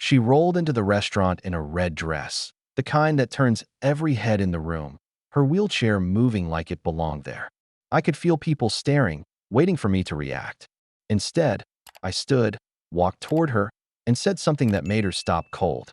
She rolled into the restaurant in a red dress, the kind that turns every head in the room, her wheelchair moving like it belonged there. I could feel people staring, waiting for me to react. Instead, I stood, walked toward her, and said something that made her stop cold.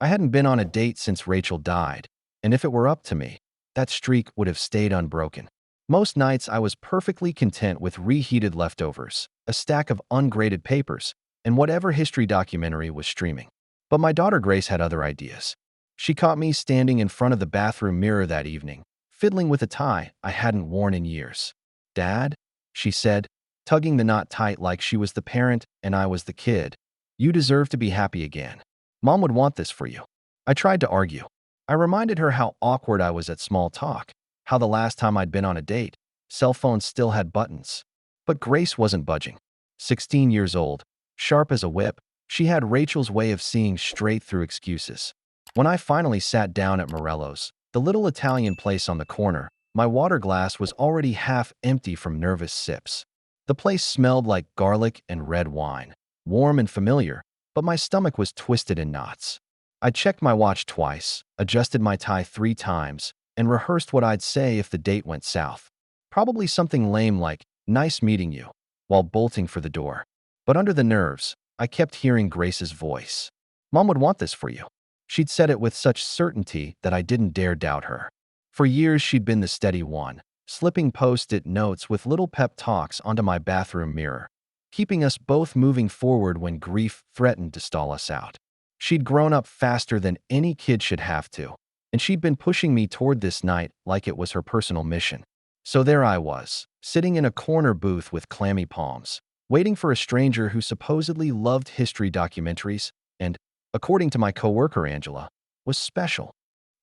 I hadn't been on a date since Rachel died, and if it were up to me, that streak would have stayed unbroken. Most nights I was perfectly content with reheated leftovers, a stack of ungraded papers, and whatever history documentary was streaming. But my daughter Grace had other ideas. She caught me standing in front of the bathroom mirror that evening, fiddling with a tie I hadn't worn in years. "Dad," she said, tugging the knot tight like she was the parent and I was the kid, "you deserve to be happy again. Mom would want this for you." I tried to argue. I reminded her how awkward I was at small talk, how the last time I'd been on a date, cell phones still had buttons. But Grace wasn't budging. 16 years old, sharp as a whip, she had Rachel's way of seeing straight through excuses. When I finally sat down at Morello's, the little Italian place on the corner, my water glass was already half empty from nervous sips. The place smelled like garlic and red wine, warm and familiar, but my stomach was twisted in knots. I checked my watch twice, adjusted my tie 3 times, and rehearsed what I'd say if the date went south. Probably something lame like, "Nice meeting you," while bolting for the door. But under the nerves, I kept hearing Grace's voice. "Mom would want this for you." She'd said it with such certainty that I didn't dare doubt her. For years she'd been the steady one, slipping post-it notes with little pep talks onto my bathroom mirror, keeping us both moving forward when grief threatened to stall us out. She'd grown up faster than any kid should have to, and she'd been pushing me toward this night like it was her personal mission. So there I was, sitting in a corner booth with clammy palms, waiting for a stranger who supposedly loved history documentaries and, according to my coworker Angela, was special.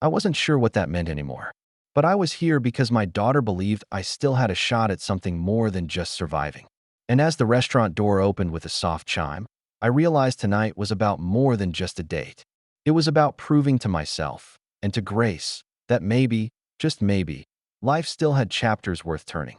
I wasn't sure what that meant anymore. But I was here because my daughter believed I still had a shot at something more than just surviving. And as the restaurant door opened with a soft chime, I realized tonight was about more than just a date. It was about proving to myself, and to Grace, that maybe, just maybe, life still had chapters worth turning.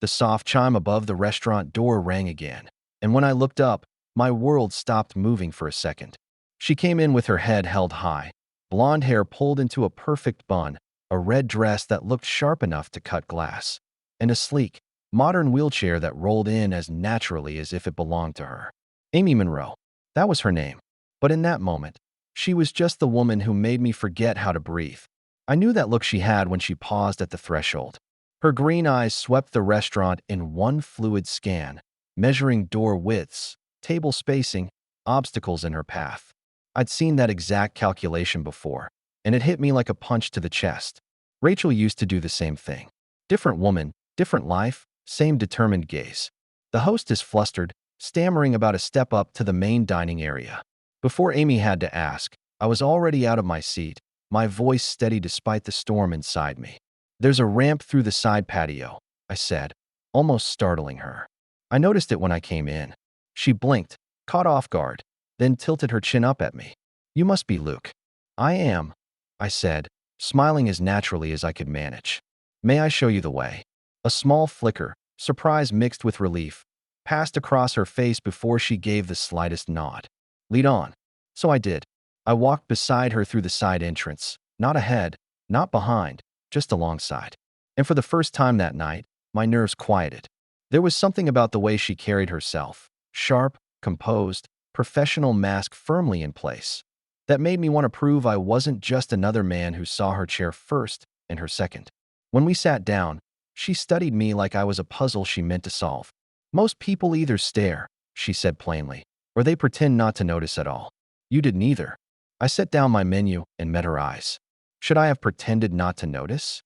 The soft chime above the restaurant door rang again, and when I looked up, my world stopped moving for a second. She came in with her head held high, blonde hair pulled into a perfect bun, a red dress that looked sharp enough to cut glass, and a sleek, modern wheelchair that rolled in as naturally as if it belonged to her. Amy Monroe. That was her name. But in that moment, she was just the woman who made me forget how to breathe. I knew that look she had when she paused at the threshold. Her green eyes swept the restaurant in one fluid scan, measuring door widths, table spacing, obstacles in her path. I'd seen that exact calculation before, and it hit me like a punch to the chest. Rachel used to do the same thing. Different woman, different life, same determined gaze. The hostess flustered, stammering about a step up to the main dining area. Before Amy had to ask, I was already out of my seat, my voice steady despite the storm inside me. "There's a ramp through the side patio," I said, almost startling her. I noticed it when I came in. She blinked, caught off guard, then tilted her chin up at me. "You must be Luke." "I am," I said, smiling as naturally as I could manage. "May I show you the way?" A small flicker, surprise mixed with relief, passed across her face before she gave the slightest nod. "Lead on." So I did. I walked beside her through the side entrance, not ahead, not behind, just alongside. And for the first time that night, my nerves quieted. There was something about the way she carried herself, sharp, composed, professional, mask firmly in place, that made me want to prove I wasn't just another man who saw her chair first and her second. When we sat down, she studied me like I was a puzzle she meant to solve. "Most people either stare," she said plainly, "or they pretend not to notice at all. You did neither." I set down my menu and met her eyes. Should I have pretended not to notice?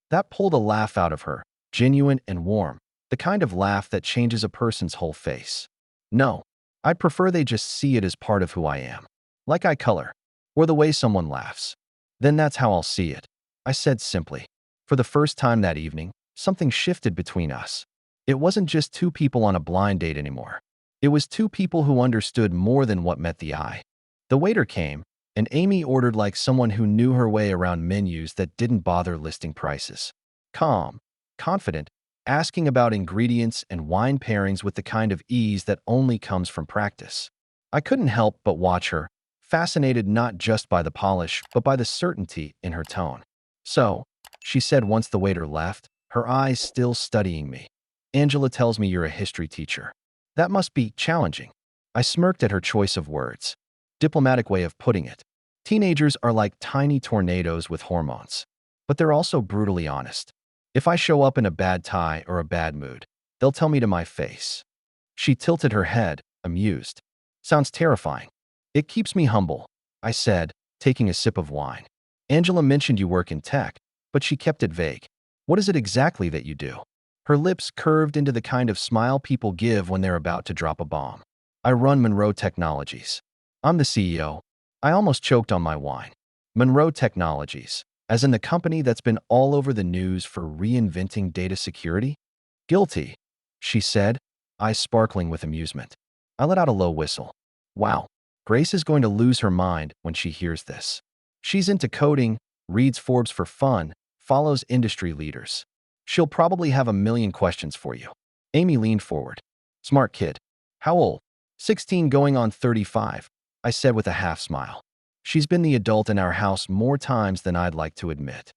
That pulled a laugh out of her, genuine and warm, the kind of laugh that changes a person's whole face. No, I'd prefer they just see it as part of who I am. Like eye color, or the way someone laughs. "Then that's how I'll see it," I said simply. For the first time that evening, something shifted between us. It wasn't just two people on a blind date anymore. It was two people who understood more than what met the eye. The waiter came, and Amy ordered like someone who knew her way around menus that didn't bother listing prices. Calm, confident, asking about ingredients and wine pairings with the kind of ease that only comes from practice. I couldn't help but watch her, fascinated not just by the polish, but by the certainty in her tone. "So," she said once the waiter left, her eyes still studying me. "Angela tells me you're a history teacher. That must be challenging." I smirked at her choice of words. Diplomatic way of putting it. Teenagers are like tiny tornadoes with hormones. But they're also brutally honest. If I show up in a bad tie or a bad mood, they'll tell me to my face. She tilted her head, amused. "Sounds terrifying." "It keeps me humble," I said, taking a sip of wine. "Angela mentioned you work in tech, but she kept it vague. What is it exactly that you do?" Her lips curved into the kind of smile people give when they're about to drop a bomb. "I run Monroe Technologies. I'm the CEO." I almost choked on my wine. Monroe Technologies, as in the company that's been all over the news for reinventing data security? "Guilty," she said, eyes sparkling with amusement. I let out a low whistle. Wow, Grace is going to lose her mind when she hears this. She's into coding, reads Forbes for fun, follows industry leaders. She'll probably have a million questions for you. Amy leaned forward. "Smart kid. How old?" 16 going on 35, I said with a half smile. "She's been the adult in our house more times than I'd like to admit."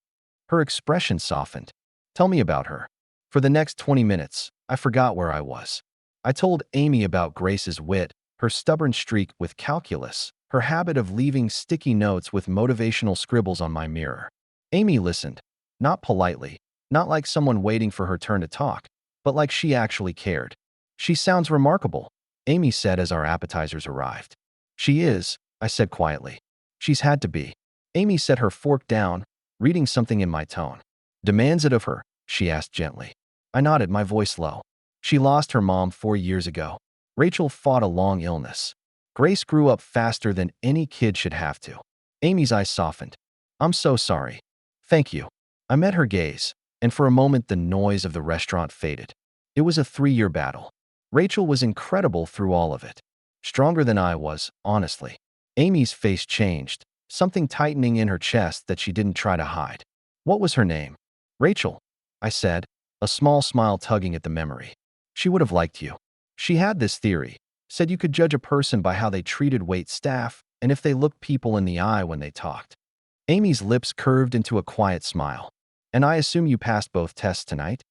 Her expression softened. "Tell me about her." For the next 20 minutes, I forgot where I was. I told Amy about Grace's wit, her stubborn streak with calculus, her habit of leaving sticky notes with motivational scribbles on my mirror. Amy listened, not politely, not like someone waiting for her turn to talk, but like she actually cared. "She sounds remarkable," Amy said as our appetizers arrived. "She is," I said quietly. "She's had to be." Amy set her fork down, reading something in my tone. "Demands it of her?" she asked gently. I nodded, my voice low. "She lost her mom 4 years ago. Rachel fought a long illness. Grace grew up faster than any kid should have to." Amy's eyes softened. "I'm so sorry." "Thank you." I met her gaze, and for a moment the noise of the restaurant faded. It was a 3-year battle. Rachel was incredible through all of it. Stronger than I was, honestly. Amy's face changed, something tightening in her chest that she didn't try to hide. "What was her name?" "Rachel," I said, a small smile tugging at the memory. "She would have liked you." She had this theory, said you could judge a person by how they treated wait staff and if they looked people in the eye when they talked. Amy's lips curved into a quiet smile. "And I assume you passed both tests tonight?"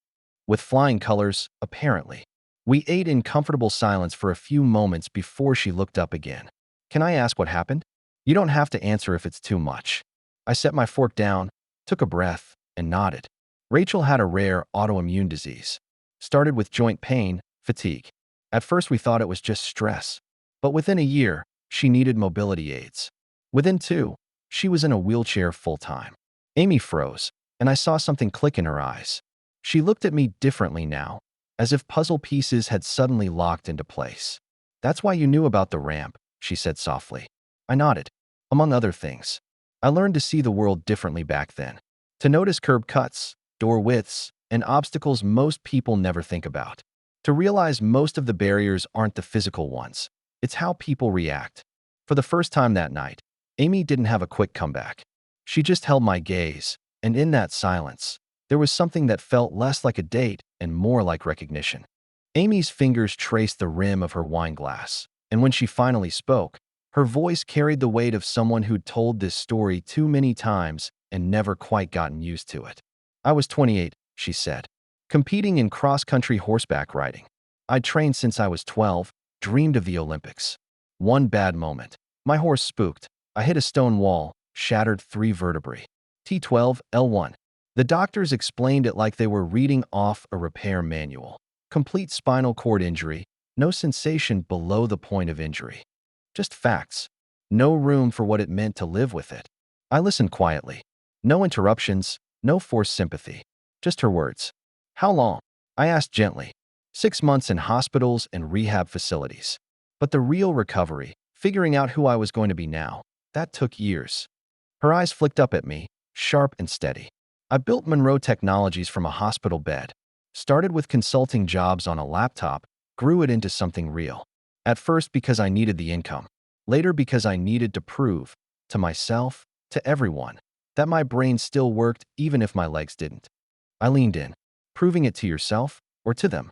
"With flying colors, apparently." We ate in comfortable silence for a few moments before she looked up again. "Can I ask what happened?" "You don't have to answer if it's too much." I set my fork down, took a breath, and nodded. Rachel had a rare autoimmune disease. Started with joint pain, fatigue. At first we thought it was just stress. But within a year, she needed mobility aids. Within 2, she was in a wheelchair full-time. Amy froze, and I saw something click in her eyes. She looked at me differently now, as if puzzle pieces had suddenly locked into place. "That's why you knew about the ramp," she said softly. I nodded. "Among other things. I learned to see the world differently back then. To notice curb cuts, door widths, and obstacles most people never think about. To realize most of the barriers aren't the physical ones. It's how people react." For the first time that night, Amy didn't have a quick comeback. She just held my gaze, and in that silence, there was something that felt less like a date and more like recognition. Amy's fingers traced the rim of her wine glass, and when she finally spoke, her voice carried the weight of someone who'd told this story too many times and never quite gotten used to it. "I was 28, she said, competing in cross-country horseback riding. I'd trained since I was 12, dreamed of the Olympics. One bad moment. My horse spooked. I hit a stone wall, shattered 3 vertebrae. T12, L1. The doctors explained it like they were reading off a repair manual. Complete spinal cord injury, no sensation below the point of injury. Just facts. No room for what it meant to live with it." I listened quietly. No interruptions, no forced sympathy. Just her words. "How long?" I asked gently. 6 months in hospitals and rehab facilities. But the real recovery, figuring out who I was going to be now, that took years. Her eyes flicked up at me, sharp and steady. "I built Monroe Technologies from a hospital bed. Started with consulting jobs on a laptop, grew it into something real. At first because I needed the income. Later because I needed to prove, to myself, to everyone, that my brain still worked even if my legs didn't." I leaned in. "Proving it to yourself or to them?"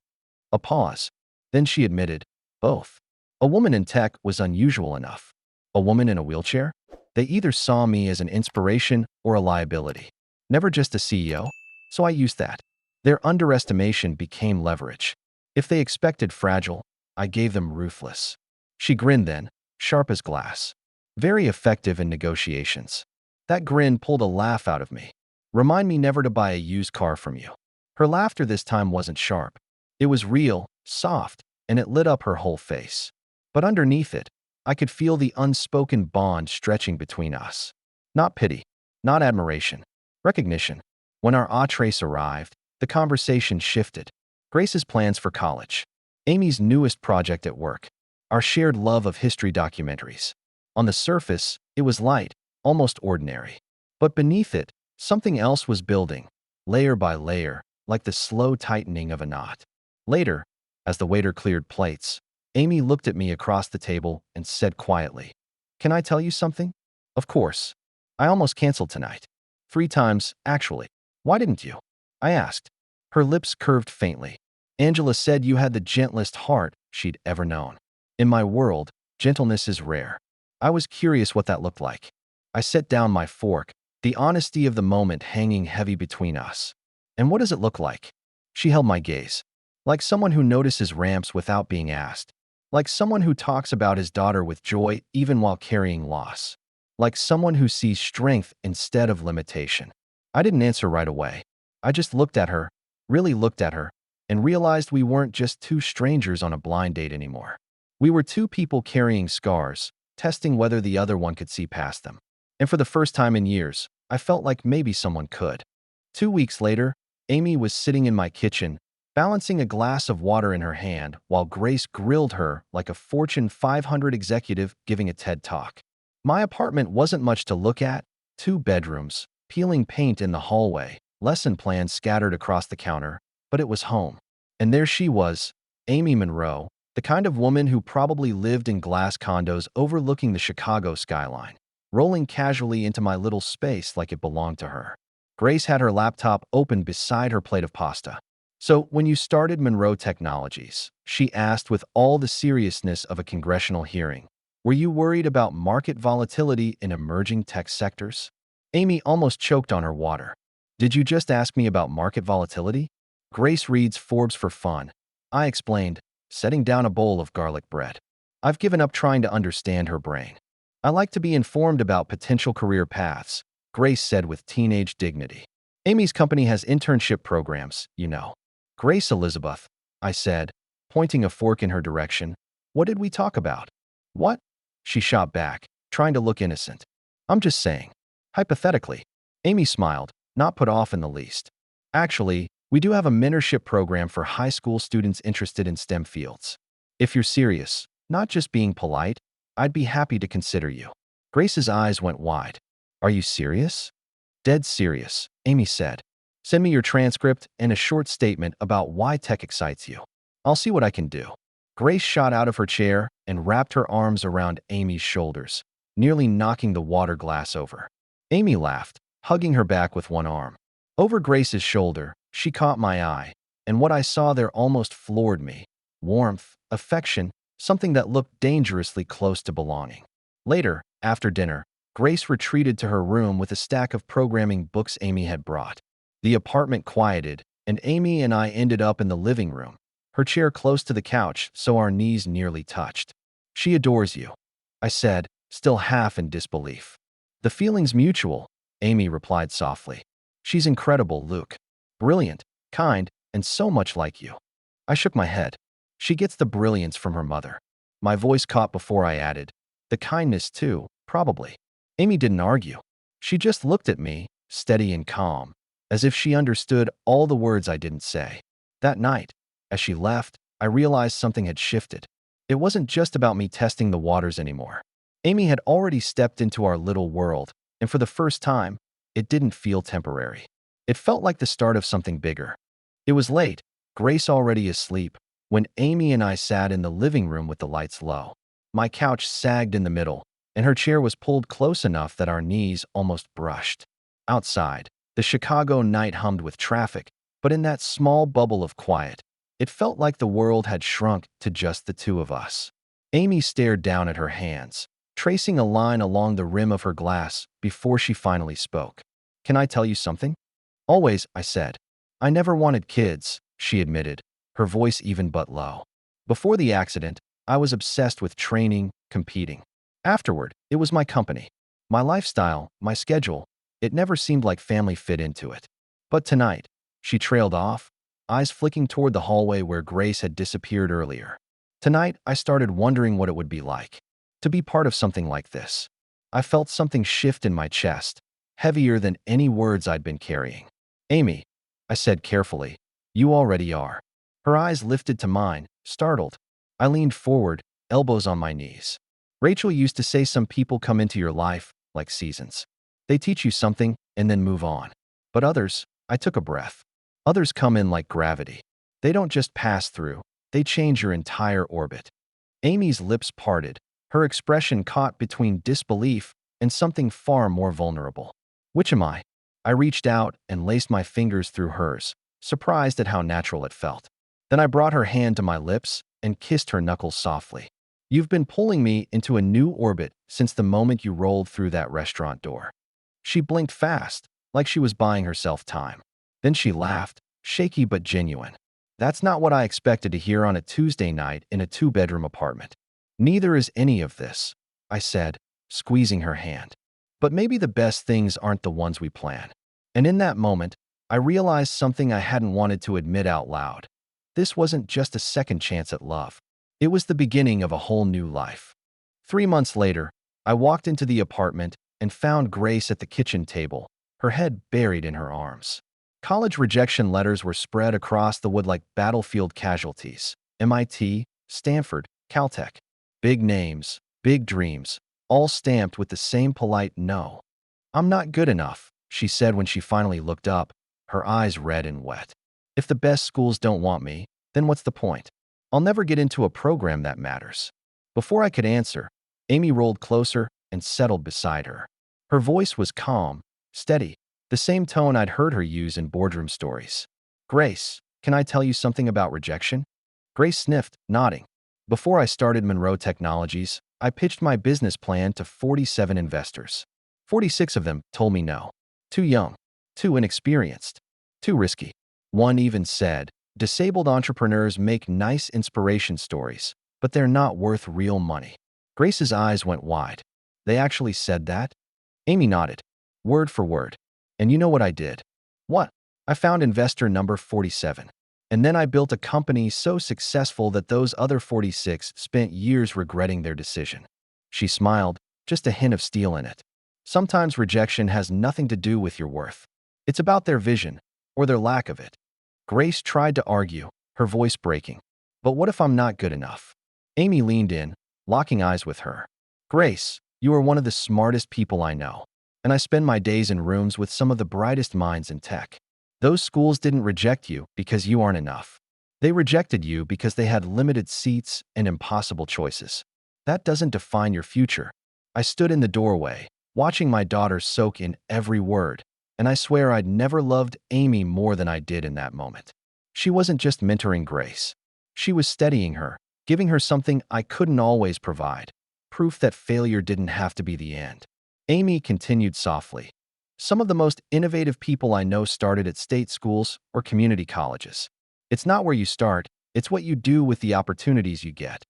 A pause. Then she admitted, "Both." A woman in tech was unusual enough. A woman in a wheelchair? They either saw me as an inspiration or a liability. Never just a CEO, so I used that. Their underestimation became leverage. If they expected fragile, I gave them ruthless. She grinned then, sharp as glass. Very effective in negotiations. That grin pulled a laugh out of me. Remind me never to buy a used car from you. Her laughter this time wasn't sharp. It was real, soft, and it lit up her whole face. But underneath it, I could feel the unspoken bond stretching between us. Not pity, not admiration, recognition. When our trace arrived, the conversation shifted. Grace's plans for college, Amy's newest project at work, our shared love of history documentaries. On the surface, it was light, almost ordinary. But beneath it, something else was building, layer by layer, like the slow tightening of a knot. Later, as the waiter cleared plates, Amy looked at me across the table and said quietly, "Can I tell you something?" "Of course. I almost canceled tonight. 3 times, actually. Why didn't you?" I asked. Her lips curved faintly. "Angela said you had the gentlest heart she'd ever known. In my world, gentleness is rare." I was curious what that looked like. I set down my fork, the honesty of the moment hanging heavy between us. "And what does it look like?" She held my gaze. "Like someone who notices ramps without being asked. Like someone who talks about his daughter with joy even while carrying loss. Like someone who sees strength instead of limitation." I didn't answer right away. I just looked at her, really looked at her, and realized we weren't just 2 strangers on a blind date anymore. We were 2 people carrying scars, testing whether the other one could see past them. And for the first time in years, I felt like maybe someone could. 2 weeks later, Amy was sitting in my kitchen, balancing a glass of water in her hand while Grace grilled her like a Fortune 500 executive giving a TED Talk. My apartment wasn't much to look at: 2 bedrooms, peeling paint in the hallway, lesson plans scattered across the counter, but it was home. And there she was, Amy Monroe, the kind of woman who probably lived in glass condos overlooking the Chicago skyline, rolling casually into my little space like it belonged to her. Grace had her laptop open beside her plate of pasta. "So, when you started Monroe Technologies," she asked with all the seriousness of a congressional hearing, "were you worried about market volatility in emerging tech sectors?" Amy almost choked on her water. "Did you just ask me about market volatility?" "Grace reads Forbes for fun," I explained, setting down a bowl of garlic bread. I've given up trying to understand her brain. "I like to be informed about potential career paths," Grace said with teenage dignity. "Amy's company has internship programs, you know." "Grace Elizabeth," I said, pointing a fork in her direction. "What did we talk about?" "What?" she shot back, trying to look innocent. "I'm just saying. Hypothetically." Amy smiled, not put off in the least. "Actually, we do have a mentorship program for high school students interested in STEM fields. If you're serious, not just being polite, I'd be happy to consider you." Grace's eyes went wide. "Are you serious?" "Dead serious," Amy said. "Send me your transcript and a short statement about why tech excites you. I'll see what I can do." Grace shot out of her chair and wrapped her arms around Amy's shoulders, nearly knocking the water glass over. Amy laughed, hugging her back with one arm. Over Grace's shoulder, she caught my eye, and what I saw there almost floored me. Warmth, affection, something that looked dangerously close to belonging. Later, after dinner, Grace retreated to her room with a stack of programming books Amy had brought. The apartment quieted, and Amy and I ended up in the living room, her chair close to the couch so our knees nearly touched. "She adores you," I said, still half in disbelief. "The feeling's mutual," Amy replied softly. "She's incredible, Luke. Brilliant, kind, and so much like you." I shook my head. "She gets the brilliance from her mother." My voice caught before I added, "The kindness too, probably." Amy didn't argue. She just looked at me, steady and calm, as if she understood all the words I didn't say. That night, as she left, I realized something had shifted. It wasn't just about me testing the waters anymore. Amy had already stepped into our little world, and for the first time, it didn't feel temporary. It felt like the start of something bigger. It was late, Grace already asleep, when Amy and I sat in the living room with the lights low. My couch sagged in the middle, and her chair was pulled close enough that our knees almost brushed. Outside, the Chicago night hummed with traffic, but in that small bubble of quiet, it felt like the world had shrunk to just the 2 of us. Amy stared down at her hands, tracing a line along the rim of her glass before she finally spoke. "Can I tell you something?" "Always," I said. "I never wanted kids," she admitted, her voice even but low. "Before the accident, I was obsessed with training, competing. Afterward, it was my company. My lifestyle, my schedule. It never seemed like family fit into it. But tonight," she trailed off, eyes flicking toward the hallway where Grace had disappeared earlier. "Tonight, I started wondering what it would be like to be part of something like this." I felt something shift in my chest, heavier than any words I'd been carrying. "Amy," I said carefully, "you already are." Her eyes lifted to mine, startled. I leaned forward, elbows on my knees. "Rachel used to say some people come into your life like seasons. They teach you something and then move on. But others," I took a breath, "others come in like gravity. They don't just pass through, they change your entire orbit." Amy's lips parted, her expression caught between disbelief and something far more vulnerable. "Which am I?" I reached out and laced my fingers through hers, surprised at how natural it felt. Then I brought her hand to my lips and kissed her knuckles softly. "You've been pulling me into a new orbit since the moment you rolled through that restaurant door." She blinked fast, like she was buying herself time. Then she laughed, shaky but genuine. "That's not what I expected to hear on a Tuesday night in a two-bedroom apartment." "Neither is any of this," I said, squeezing her hand. "But maybe the best things aren't the ones we plan." And in that moment, I realized something I hadn't wanted to admit out loud. This wasn't just a second chance at love. It was the beginning of a whole new life. 3 months later, I walked into the apartment and found Grace at the kitchen table, her head buried in her arms. College rejection letters were spread across the wood like battlefield casualties. MIT, Stanford, Caltech. Big names, big dreams, all stamped with the same polite no. "I'm not good enough," she said when she finally looked up, her eyes red and wet. "If the best schools don't want me, then what's the point? I'll never get into a program that matters." Before I could answer, Amy rolled closer and settled beside her. Her voice was calm, steady, the same tone I'd heard her use in boardroom stories. "Grace, can I tell you something about rejection?" Grace sniffed, nodding. "Before I started Monroe Technologies, I pitched my business plan to 47 investors. 46 of them told me no. Too young, too inexperienced, too risky. One even said, 'Disabled entrepreneurs make nice inspiration stories, but they're not worth real money.'" Grace's eyes went wide. "They actually said that?" Amy nodded, word for word. "And you know what I did?" "What?" "I found investor number 47. And then I built a company so successful that those other 46 spent years regretting their decision." She smiled, just a hint of steel in it. "Sometimes rejection has nothing to do with your worth. It's about their vision, or their lack of it." Grace tried to argue, her voice breaking. "But what if I'm not good enough?" Amy leaned in, locking eyes with her. "Grace, you are one of the smartest people I know, and I spend my days in rooms with some of the brightest minds in tech. Those schools didn't reject you because you aren't enough. They rejected you because they had limited seats and impossible choices. That doesn't define your future." I stood in the doorway, watching my daughter soak in every word, and I swear I'd never loved Amy more than I did in that moment. She wasn't just mentoring Grace. She was steadying her, giving her something I couldn't always provide, proof that failure didn't have to be the end. Amy continued softly. "Some of the most innovative people I know started at state schools or community colleges. It's not where you start, it's what you do with the opportunities you get."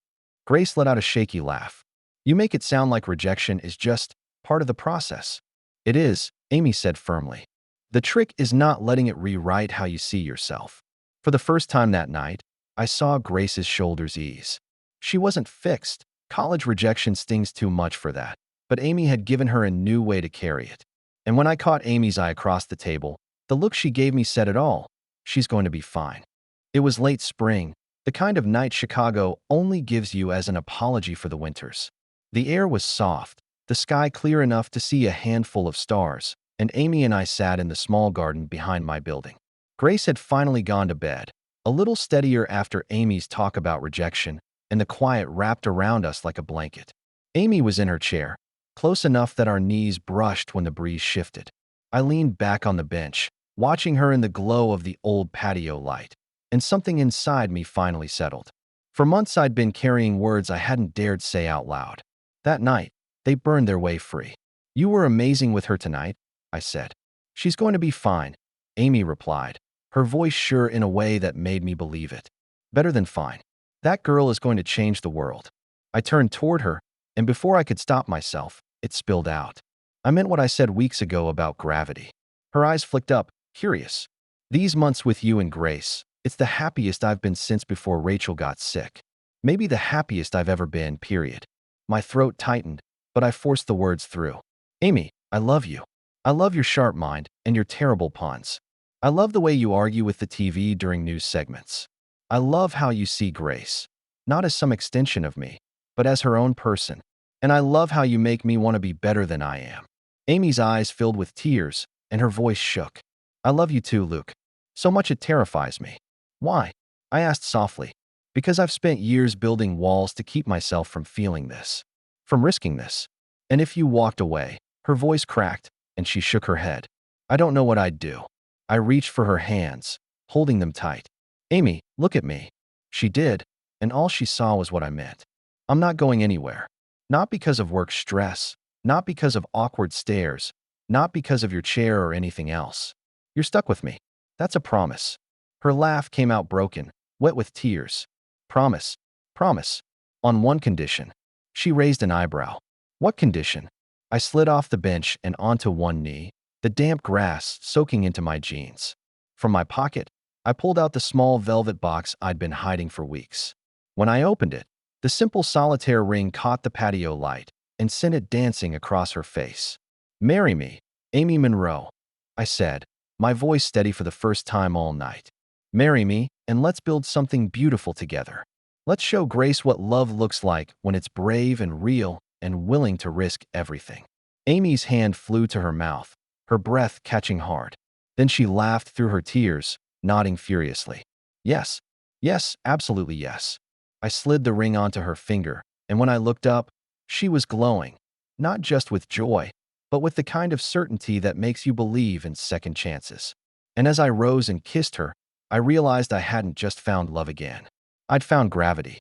Grace let out a shaky laugh. "You make it sound like rejection is just part of the process." "It is," Amy said firmly. "The trick is not letting it rewrite how you see yourself." For the first time that night, I saw Grace's shoulders ease. She wasn't fixed. College rejection stings too much for that. But Amy had given her a new way to carry it. And when I caught Amy's eye across the table, the look she gave me said it all. She's going to be fine. It was late spring, the kind of night Chicago only gives you as an apology for the winters. The air was soft, the sky clear enough to see a handful of stars, and Amy and I sat in the small garden behind my building. Grace had finally gone to bed, a little steadier after Amy's talk about rejection, and the quiet wrapped around us like a blanket. Amy was in her chair, close enough that our knees brushed when the breeze shifted. I leaned back on the bench, watching her in the glow of the old patio light, and something inside me finally settled. For months I'd been carrying words I hadn't dared say out loud. That night, They burned their way free. You were amazing with her tonight, I said. She's going to be fine, Amy replied, her voice sure in a way that made me believe it. Better than fine. That girl is going to change the world. I turned toward her, and before I could stop myself, it spilled out. I meant what I said weeks ago about gravity. Her eyes flicked up, curious. These months with you and Grace, it's the happiest I've been since before Rachel got sick. Maybe the happiest I've ever been, period. My throat tightened, but I forced the words through. Amy, I love you. I love your sharp mind and your terrible puns. I love the way you argue with the TV during news segments. I love how you see Grace, not as some extension of me, but as her own person. And I love how you make me want to be better than I am. Amy's eyes filled with tears, and her voice shook. I love you too, Luke. So much it terrifies me. Why? I asked softly. Because I've spent years building walls to keep myself from feeling this, from risking this. And if you walked away, her voice cracked, and she shook her head. I don't know what I'd do. I reached for her hands, holding them tight. Amy, look at me. She did, and all she saw was what I meant. I'm not going anywhere. Not because of work stress, not because of awkward stares, not because of your chair or anything else. You're stuck with me. That's a promise. Her laugh came out broken, wet with tears. Promise. Promise. On one condition. She raised an eyebrow. What condition? I slid off the bench and onto one knee, the damp grass soaking into my jeans. From my pocket, I pulled out the small velvet box I'd been hiding for weeks. When I opened it, the simple solitaire ring caught the patio light and sent it dancing across her face. Marry me, Amy Monroe, I said, my voice steady for the first time all night. Marry me, and let's build something beautiful together. Let's show Grace what love looks like when it's brave and real and willing to risk everything. Amy's hand flew to her mouth, her breath catching hard. Then she laughed through her tears, nodding furiously. Yes, yes, absolutely yes. I slid the ring onto her finger, and when I looked up, she was glowing, not just with joy, but with the kind of certainty that makes you believe in second chances. And as I rose and kissed her, I realized I hadn't just found love again. I'd found gravity.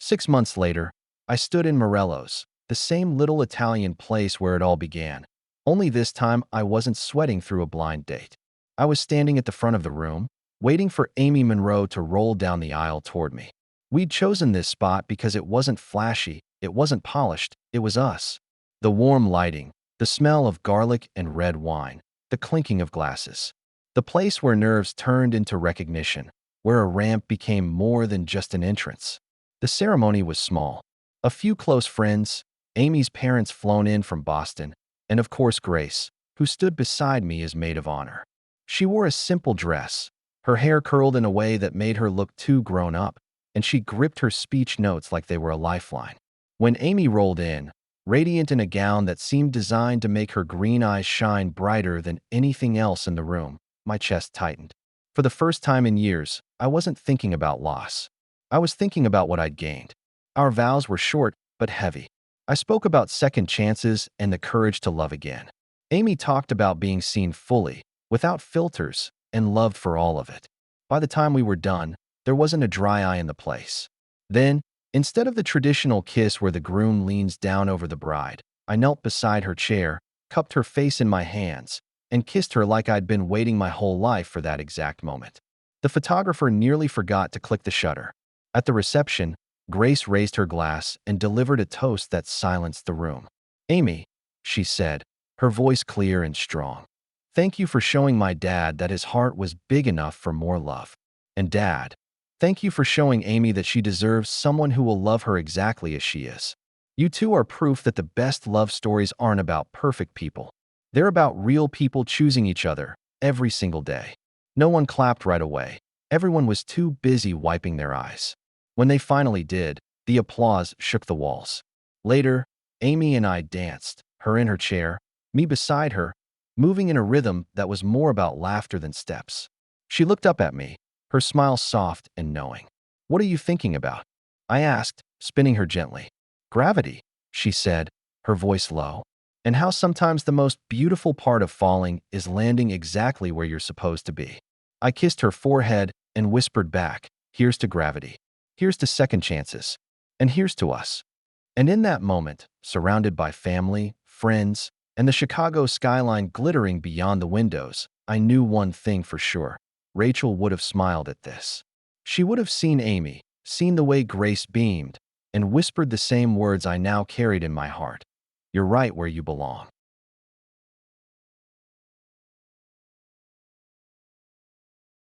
6 months later, I stood in Morello's, the same little Italian place where it all began. Only this time, I wasn't sweating through a blind date. I was standing at the front of the room, waiting for Amy Monroe to roll down the aisle toward me. We'd chosen this spot because it wasn't flashy, it wasn't polished, it was us. The warm lighting, the smell of garlic and red wine, the clinking of glasses. The place where nerves turned into recognition, where a ramp became more than just an entrance. The ceremony was small. A few close friends, Amy's parents flown in from Boston, and of course Grace, who stood beside me as maid of honor. She wore a simple dress, her hair curled in a way that made her look too grown up, and she gripped her speech notes like they were a lifeline. When Amy rolled in, radiant in a gown that seemed designed to make her green eyes shine brighter than anything else in the room, my chest tightened. For the first time in years, I wasn't thinking about loss. I was thinking about what I'd gained. Our vows were short but heavy. I spoke about second chances and the courage to love again. Amy talked about being seen fully, without filters, and loved for all of it. By the time we were done, there wasn't a dry eye in the place. Then, instead of the traditional kiss where the groom leans down over the bride, I knelt beside her chair, cupped her face in my hands, and kissed her like I'd been waiting my whole life for that exact moment. The photographer nearly forgot to click the shutter. At the reception, Grace raised her glass and delivered a toast that silenced the room. Amy, she said, her voice clear and strong. Thank you for showing my dad that his heart was big enough for more love. And Dad, thank you for showing Amy that she deserves someone who will love her exactly as she is. You two are proof that the best love stories aren't about perfect people. They're about real people choosing each other every single day. No one clapped right away. Everyone was too busy wiping their eyes. When they finally did, the applause shook the walls. Later, Amy and I danced, her in her chair, me beside her, moving in a rhythm that was more about laughter than steps. She looked up at me, her smile soft and knowing. What are you thinking about? I asked, spinning her gently. Gravity, she said, her voice low. And how sometimes the most beautiful part of falling is landing exactly where you're supposed to be. I kissed her forehead and whispered back, here's to gravity. Here's to second chances. And here's to us. And in that moment, surrounded by family, friends, and the Chicago skyline glittering beyond the windows, I knew one thing for sure. Rachel would have smiled at this. She would have seen Amy, seen the way Grace beamed, and whispered the same words I now carried in my heart. You're right where you belong.